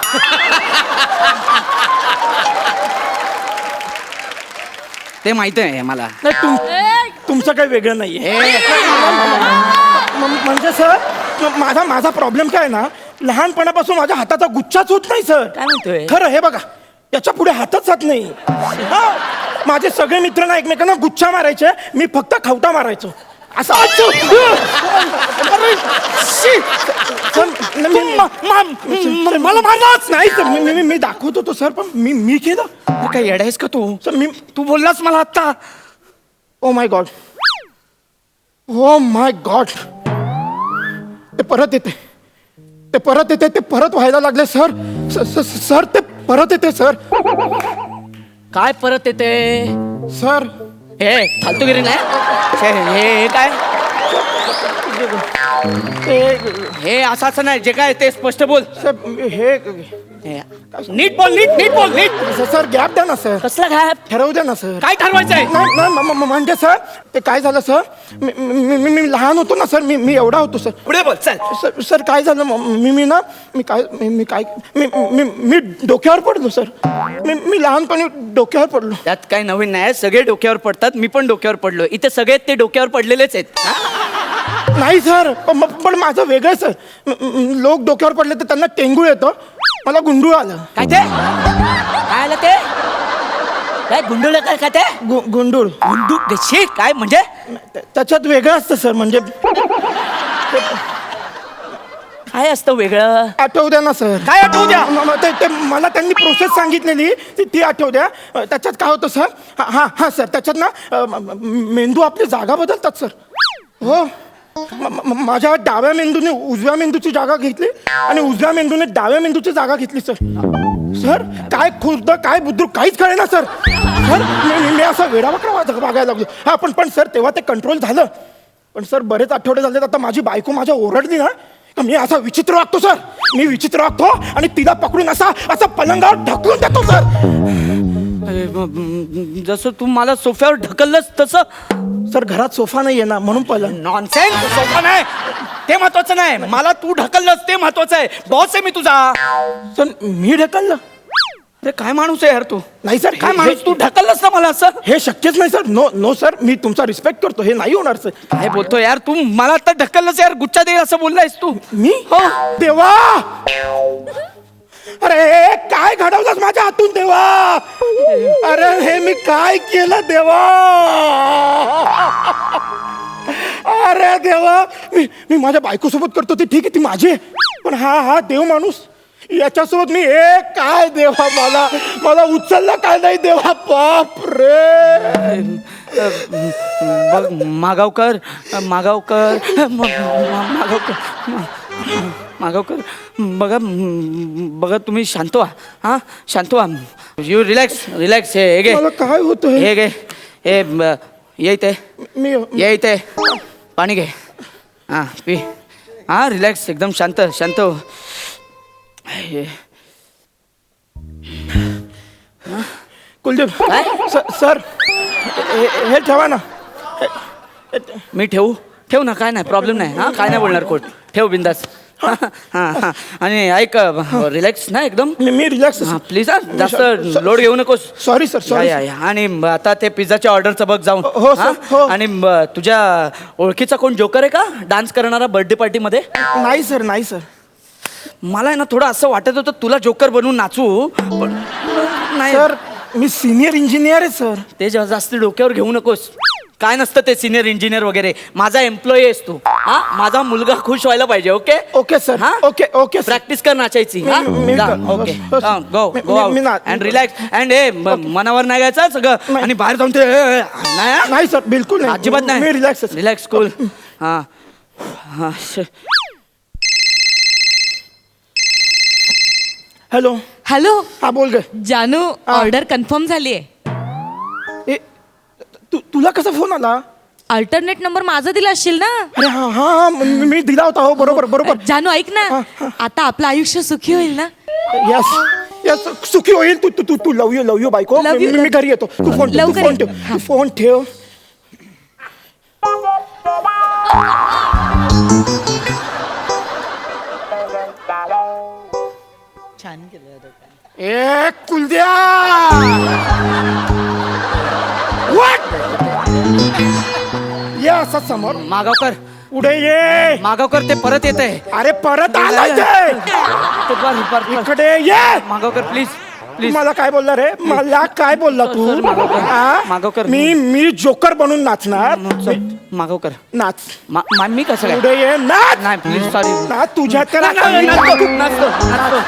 ते माहिती आहे मला.
नाही, तुमचं काही वेगळं नाहीये. म्हणजे सर, माझा प्रॉब्लेम काय ना, लहानपणापासून माझ्या हाताचा गुच्छाच होत नाही सर.
काय म्हणतोय?
खरं हे बघा, याच्या पुढे हातच जात नाही. हा, माझे सगळे मित्र ना एकमेकांना गुच्छा मारायचे, मी फक्त खवटा मारायचो. असं मला मारलाच नाही सर. मी दाखवत होतो सर, पण मी केलं.
अरे काय येडायस का तू?
सर तू बोललास मला आत्ता. Oh my God, oh my God, ते परत येते, ते परत येते, ते परत व्हायला लागले सर. सर ते परत येते सर.
काय परत येते?
सर
हे फालतूगिरी नाही. हे काय? हे असं नाही, जे काय ते स्पष्ट बोल.
सर हे
नीट बोल, नीट बोल, नीट.
सर गॅप द्या ना सर.
कसला गॅप?
ठरवू द्या ना सर.
काय ठरवायचंय?
नाही म्हणजे सर ते काय झालं सर, मी लहान होतो ना सर, मी एवढा होतो सर.
पुढे बोल चल.
सर काय झालं, मी डोक्यावर पडलो सर. मी लहानपणी डोक्यावर पडलो.
त्यात काही नवीन नाही, सगळे डोक्यावर पडतात. मी पण डोक्यावर पडलो. इथे सगळे ते डोक्यावर पडलेलेच आहेत.
नाही सर, पण माझं वेगळं सर. लोक डोक्यावर पडले तर त्यांना टेंगूळ येतं, मला गुंडूळ आलं.
काय ते? काय आलं ते? काय गुंडुळ काय ते?
गुंडूळ.
गुंडू गशी काय म्हणजे?
त्याच्यात वेगळं असतं सर. म्हणजे
काय असतं वेगळं?
आठवू द्या ना सर.
काय आठवू द्या?
ते मला त्यांनी प्रोसेस सांगितलेली ती आठवू द्या. त्याच्यात काय होतं सर, हा सर, त्याच्यात ना मेंदू आपली जागा बदलतात सर. हो, माझ्या डाव्या मेंदूने उजव्या मेंदूची जागा घेतली आणि उजव्या मेंदूने डाव्या मेंदूची जागा घेतली सर. सर काय खुर्द काय बुद्रुक काहीच कळे ना सर. सर मी असा वेडावाकडा वागायला लागलो. हा पण सर तेव्हा ते कंट्रोल झालं. पण सर बरेच आठवडे झाले, आता माझी बायको माझ्या ओरडली ना, मी असा विचित्र वागतो सर. मी विचित्र वागतो आणि तिला पकडून असा पलंगावर ढकलून देतो सर.
जसं तू मला सोफ्यावर ढकललंस तसं.
सर घरात सोफा नाही आहे ना, म्हणून पलंग.
नॉनसेन्स. सोफा नाही ते महत्वाचं नाही, मला तू ढकललंस ते महत्वाचं आहे. बॉस आहे मी तुझा.
सर मी ढकललं?
अरे काय माणूस आहे यार तू.
नाही सर,
काय माणूस, तू ढकललंस ना मला असं.
हे शक्यच नाही सर. नो सर, मी तुमचा रिस्पेक्ट करतो, हे नाही होणार सर.
काय बोलतो यार तू, मला आता ढकललंस यार, गुच्चा दे असं बोललायस तू.
मी
हो.
देवा, अरे काय घडवलंस माझ्या हातून देवा. अरे हे मी काय केलं देवा. अरे देवा, मी माझ्या बायकोसोबत करतो ते ठीक आहे, ती माझी आहे. पण हा देव माणूस, याच्यासोबत मी काय देवा, मला उचललं काय नाही देवा. बाप रे.
बघ मागावकर बघा तुम्ही शांत व्हा. हा शांत व्हा. You relax. हे घे.
मला काय होतं
हे घे. हे ये इथे. ये इथे. पाणी घे. हा पी. हा रिलॅक्स, एकदम शांत हो.
कुलदीप
काय?
सर हे ठेवा ना.
मी ठेवू ना, काय नाही प्रॉब्लेम नाही. हा काय नाही बोलणार कोट. ठेव बिंदास. हा आणि ऐक, रिलॅक्स ना एकदम.
मी रिलॅक्स.
हा प्लीज. हा जास्त लोड घेऊ नकोस.
Sorry sir, sorry.
आणि आता ते पिझ्झाच्या ऑर्डरचं बघ जाऊन.
हो, सर, हो.
आणि तुझ्या ओळखीचा कोण जोकर आहे का डान्स करणारा बर्थडे पार्टी मध्ये?
नाही सर.
मला आहे ना थोडं असं वाटत होतं तुला जोकर बनवून नाचू, पण नाही
सर. मी सिनियर इंजिनियर आहे सर.
ते जास्त डोक्यावर घेऊ नकोस. काय नसतं ते सिनियर इंजिनियर वगैरे. माझा एम्प्लॉई आहेस तू. हा माझा मुलगा खुश व्हायला पाहिजे. Okay
okay sir. Okay sir.
Practice कर नाचायची. Okay go and relax. And हे मनावर नाही घ्यायचं सगळं. आणि बाहेर जाऊन ते
नाही सर, बिलकुल नाही.
अजिबात नाही.
मी रिलॅक्स.
Relax cool. हा
हॅलो. हा बोल ग.
जानू, ऑर्डर कन्फर्म झाली आहे.
तुला कसा फोन आला?
अल्टरनेट नंबर माझा दिला असशील ना.
अरे हा मी दिला होता. हो बरोबर.
जानू ऐक ना, आता आपलं आयुष्य सुखी होईल ना.
यस सुखी होईल. तू लव यू बायको.
Love you.
मी घरी येतो. तू फोन
लवकर
ठेव.
ये.
फोन ठेव.
छान केलं.
कुलद्या. ये असं समोर.
मागावकर
पुढे ये.
मागावकर ते परत येत आहे.
अरे परत आलाय ते. इकडे ये.
मागावकर प्लीज प्लीज.
मला काय बोलला रे? मला काय बोलला तू?
सर, मागावकर.
हा?
मागावकर.
मी जोकर बनून नाचणार.
मागावकर
नाच.
मी कसं काय?
पुढे ये. नाच.
नाही प्लीज सॉरी.
नाच तुझ्या तर आता
नाचतो,
मी
नाचतो,
नाचतो.
नाचतो.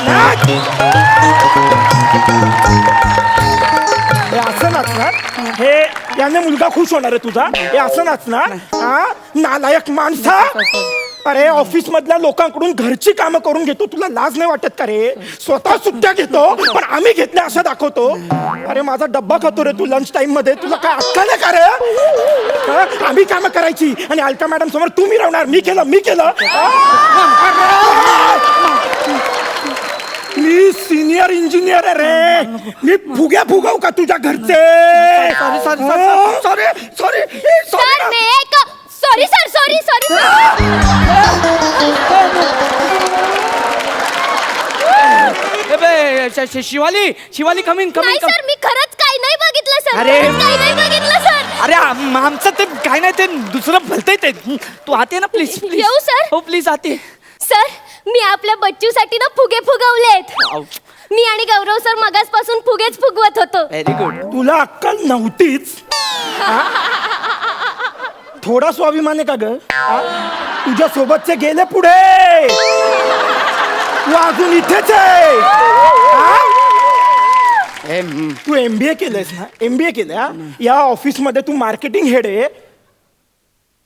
नाच. हे असं नाचणार? हे याने मुलगा खुश होणार आहे तुझा? हे असं नाचणार? हा? नालायक माणसा. अरे ऑफिस मधल्या लोकांकडून घरची कामं करून घेतो, तुला लाज नाही वाटत का रे? स्वतः सुट्ट्या घेतो पण आम्ही घेतल्या असं दाखवतो. अरे माझा डब्बा खातो रे तू लंच टाइम मध्ये, तुला काय अक्कल आहे का रे? हा? आम्ही कामं करायची आणि अलका मॅडम समोर तुम्ही राहणार. मी केलं. मी सिनियर इंजिनियर आहे रे. मी फुगाव का तुझ्या घरचे? सॉरी
शिवाली कमीन
नाही सर, मी खरंच काही नाही बघितलं सर.
अरे.
खरंच काही नाही बघितलं सर.
अरे आमचं ते काय नाही ते दुसरं भलतंय ते. तू आते ना प्लीज प्लीज.
येऊ, सर?
हो प्लीज आते.
सर, मी आपल्या बच्चूसाठी ना फुगे फुगवलेत. मी आणि गौरव सर मगासपासून फुगेच फुगवत होतो.
Very good.
तुला अक्कल नव्हतीच. थोडा स्वाभिमान आहे का ग? तुझ्या सोबतचे गेले पुढे, तू अजून इथेच आहे. तू MBA केलंयस ना? MBA केलं. या ऑफिस मध्ये तू मार्केटिंग हेड आहे.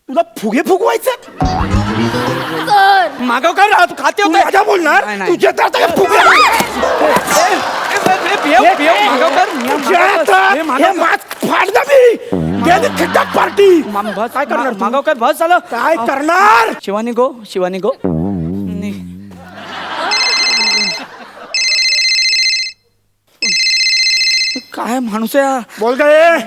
तुला फुगे फुगवायचे?
सर,
मागावकर खाते
तू माझ्या बोलणार?
नाही, नाही.
तुझ्या तर आता हे फुगे फाडला मी. गेली खड्डात पार्टी. काय करणार तू?
मागावकर बस झालं.
काय करणार?
शिवानी गो. काय माणूस आहे हा?
बोल गए.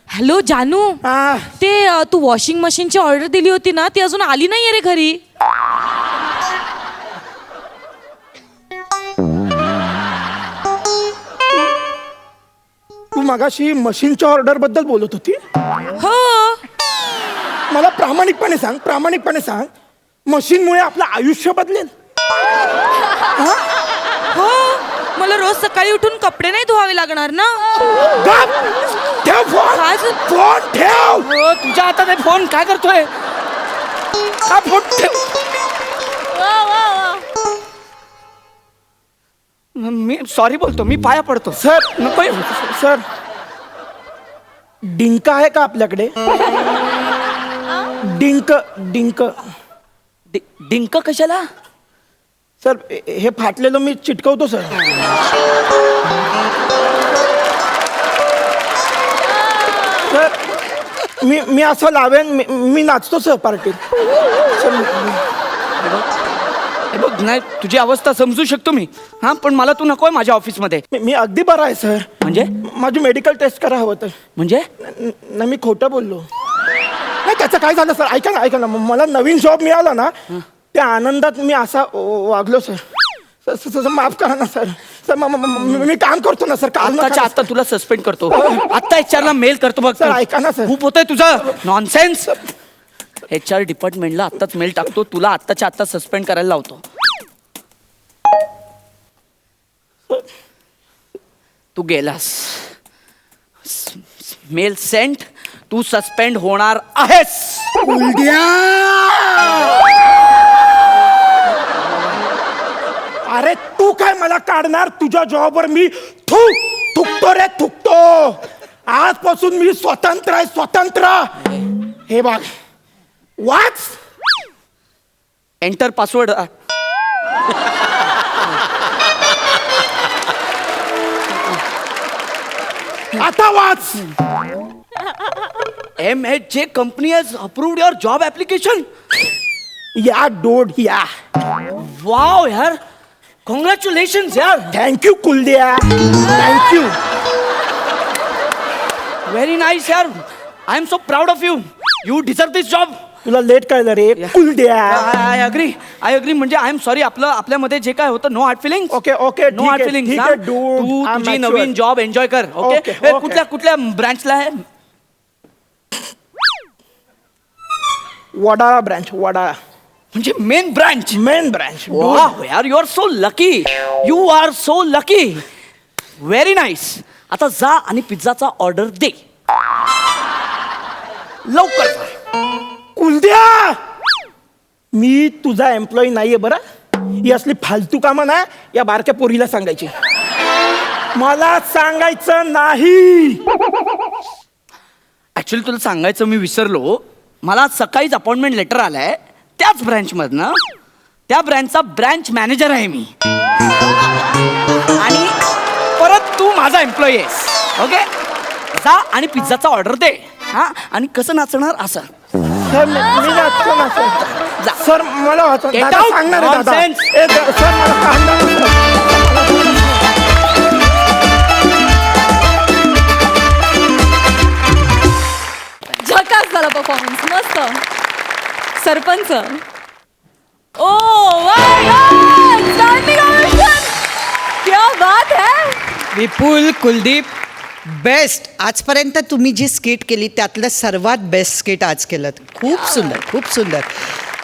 हॅलो जानू,
हा.
ते तू वॉशिंग मशीनची ऑर्डर दिली होती ना, ती अजून आली नाहीये रे घरी.
तू मगाशी मशीनच्या ऑर्डर बद्दल बोलत होती.
हो
मला प्रामाणिकपणे सांग, मशीनमुळे आपलं आयुष्य बदलेल?
हो, मला रोज सकाळी उठून कपडे नाही धुवावे लागणार ना.
गप! ठेव फोन.
काय झालं?
फोन ठेव.
हो, तुझ्या हातात आहे फोन. काय करतोय?
हा फोन ठेव.
मी सॉरी बोलतो. मी पाया पडतो.
सर
नको.
सर, डिंक आहे का आपल्याकडे? डिंक.
डिंक कशाला?
सर हे फाटलेलं मी चिटकवतो सर. सर मी असं लावेन. मी नाचतो सर पार्टीत. सर
हे बघ, नाही तुझी अवस्था समजू शकतो मी. हा, पण मला तू नकोय माझ्या ऑफिसमध्ये.
मी अगदी बरा आहे सर.
म्हणजे
माझी मेडिकल टेस्ट करा हवं तर.
म्हणजे
नाही मी खोटं बोललो. नाही त्याचं काय झालं सर? ऐका ना मला नवीन जॉब मिळाला ना, त्या आनंदात मी असा वागलो सर. माफ करा ना सर. सर मी काम करतो ना सर.
आत्ताच्या आत्ता तुला सस्पेंड करतो. आत्ता HR ला मेल करतो बघ.
सर ऐका ना सर.
खूप होतंय तुझं नॉनसेन्स. HR डिपार्टमेंटला आत्ताच मेल टाकतो. तुला आत्ताच्या आत्ता सस्पेंड करायला लावतो. तू गेलास. Mail Saint. तू सस्पेंड होणार आहेस.
अरे तू काय मला काढणार? तुझ्या जॉबवर मी थुकतो रे, थुकतो. आजपासून मी स्वतंत्र आहे, स्वतंत्र. हे बघ, वाच.
Enter password.
आता वाच.
MHJ company has approved your job application.
या डोड या.
वाव यार, कॉंग्रॅच्युलेशन यार.
Thank you Kuldiya. Thank you.
Very nice यार. I am so proud of you. You deserve this job.
तुला लेट कळलं रे कुलदिया.
I agree. म्हणजे आय एम सॉरी. आपल्यामध्ये जे काय होतं, no hard feeling.
Okay
no hard feeling. तू तुझी नवीन जॉब एन्जॉय कर. ओके. कुठल्या ब्रांचला आहे?
वडाळा ब्रँच, वडाळा
म्हणजे मेन ब्रांच.
Main branch.
वाह यार, you are so lucky. You are so lucky. Very nice. आता जा आणि पिझ्झाचा ऑर्डर दे लवकर जा.
कुलद्या, मी तुझा एम्प्लॉई नाहीये बरं. ही असली फालतू कामं ना या बारक्या पोरीला सांगायची, मला सांगायचं नाही.
ऍक्च्युली तुला सांगायचं मी विसरलो. मला आज सकाळीच अपॉइंटमेंट लेटर आलाय त्याच ब्रँचमधनं. त्या ब्रँचचा ब्रँच मॅनेजर आहे मी. आणि परत तू माझा एम्प्लॉई आहेस. ओके, जा आणि पिझ्झाचा ऑर्डर दे. हा, आणि कसं नाचणार असं.
सर मी नाचतो ना
जा.
सर. मला वाचव.
Get
दादा
out.
सांगणार आहे दादा.
Nonsense.
सर मला सांगणार.
झकास झाला परफॉर्मन्स, मस्त. Sarpanch, oh my God, standing ovation, क्या बात है.
विपुल, कुलदीप, बेस्ट. आजपर्यंत तुम्ही जी स्किट केली त्यातलं सर्वात बेस्ट स्किट आज केलं. खूप सुंदर, खूप सुंदर.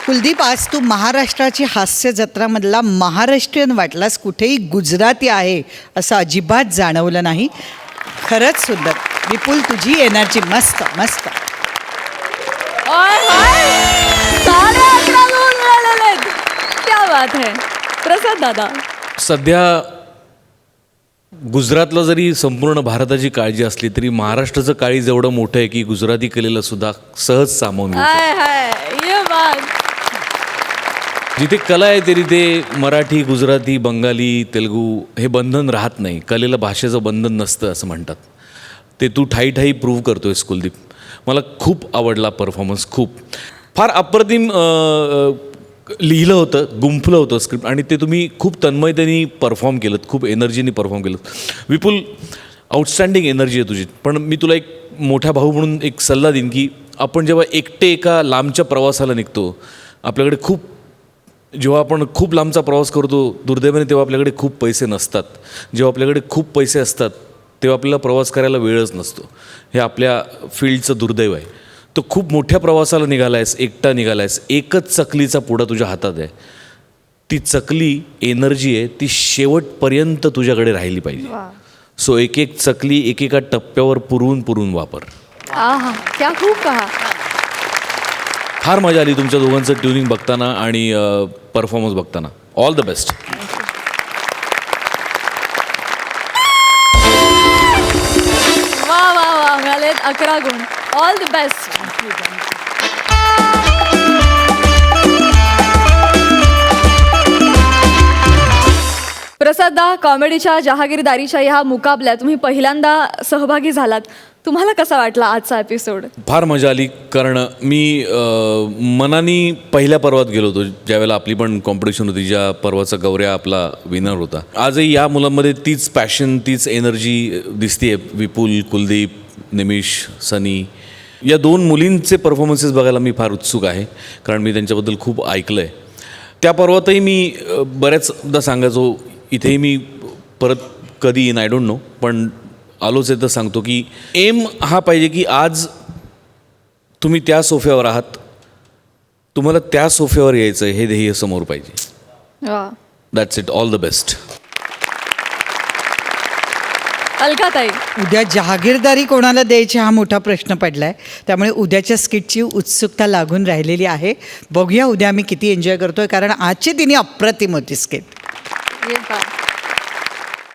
कुलदीप, आज तू महाराष्ट्राची हास्य जत्रामधला महाराष्ट्रीयन वाटलास. कुठेही गुजराती आहे असं अजिबात जाणवलं नाही. खरंच सुंदर. विपुल, तुझी एनर्जी मस्त मस्त.
सारे आकडा लिहून मिळालेले आहेत. क्या बात है. प्रसाद दादा,
सध्या गुजरातला जरी संपूर्ण भारताची काळजी असली तरी महाराष्ट्राचं काळीज एवढं मोठं आहे की गुजराती कलेला सुद्धा सहज सामावून घेतं.
हाय हाय, ये बात.
जिथे कला आहे तरी ते मराठी, गुजराती, बंगाली, तेलगू हे बंधन राहत नाही. कलेला भाषेचं बंधन नसतं असं म्हणतात. ते तू ठाई ठाई प्रूव्ह करतोयस कुलदीप. मला खूप आवडला परफॉर्मन्स. खूप फार अप्रतिम लिहिलं होतं, गुंफलं होतं स्क्रिप्ट आणि ते तुम्ही खूप तन्मयतेने परफॉर्म केलं, खूप एनर्जीने परफॉर्म केलं. विपुल, आउटस्टँडिंग एनर्जी आहे तुझी. पण मी तुला एक मोठा भाऊ म्हणून एक सल्ला देईन की आपण जेव्हा एकटे एका लांबच्या प्रवासाला निघतो, आपल्याकडे जेव्हा आपण खूप लांबचा प्रवास करतो दुर्दैवाने तेव्हा आपल्याकडे खूप पैसे नसतात. जेव्हा आपल्याकडे खूप पैसे असतात तेव्हा आपल्याला प्रवास करायला वेळच नसतो. हे आपल्या फील्डचं दुर्दैव आहे. तो खूप मोठ्या प्रवासाला निघाला आहेस, एकटा निघाला आहेस, एकच चकलीचा पुडा तुझ्या हातात आहे. ती चकली एनर्जी आहे, ती शेवटपर्यंत तुझ्याकडे राहिली पाहिजे. सो एक एक चकली एकेका टप्प्यावर पुरवून वापर.
आहा, क्या खूप कहा.
फार मजा आली तुमच्या दोघांचं ट्युनिंग बघताना आणि परफॉर्मन्स बघताना. All the best.
वा वा वा, मिळालेत 11 गुण. All the best. प्रसादा, कॉमेडीच्या जहागीरदारीच्या ह्या मुकाबल्यात तुम्ही पहिल्यांदा सहभागी झालात. तुम्हाला कसा वाटला आजचा एपिसोड?
फार मजा आली कारण मी मनाने पहिल्या पर्वात गेलो होतो ज्यावेळेला आपली पण कॉम्पिटिशन होती, ज्या पर्वाचा गौऱ्या आपला विनर होता. आजही या मुलांमध्ये तीच पॅशन, तीच एनर्जी दिसते. विपुल, कुलदीप, निमिष, सनी या 2 मुलींचे परफॉर्मन्सेस बघायला मी फार उत्सुक आहे कारण मी त्यांच्याबद्दल खूप ऐकलं आहे. त्या पर्वातही मी बऱ्याचदा सांगायचो, इथेही मी परत कधी येईन आय डोंट नो, पण आलोच आहे तर सांगतो की एम हा पाहिजे की आज तुम्ही त्या सोफ्यावर आहात, तुम्हाला त्या सोफ्यावर यायचं हे ध्येय समोर पाहिजे.
वा.
That's it. All the best.
Alkatai,
उद्या जहागीरदारी कोणाला द्यायची हा मोठा प्रश्न पडलाय. त्यामुळे उद्याच्या स्किटची उत्सुकता लागून राहिलेली आहे. बघूया उद्या आम्ही किती एन्जॉय करतोय कारण आजची तिने अप्रतिम होती स्किट.
ये पहा.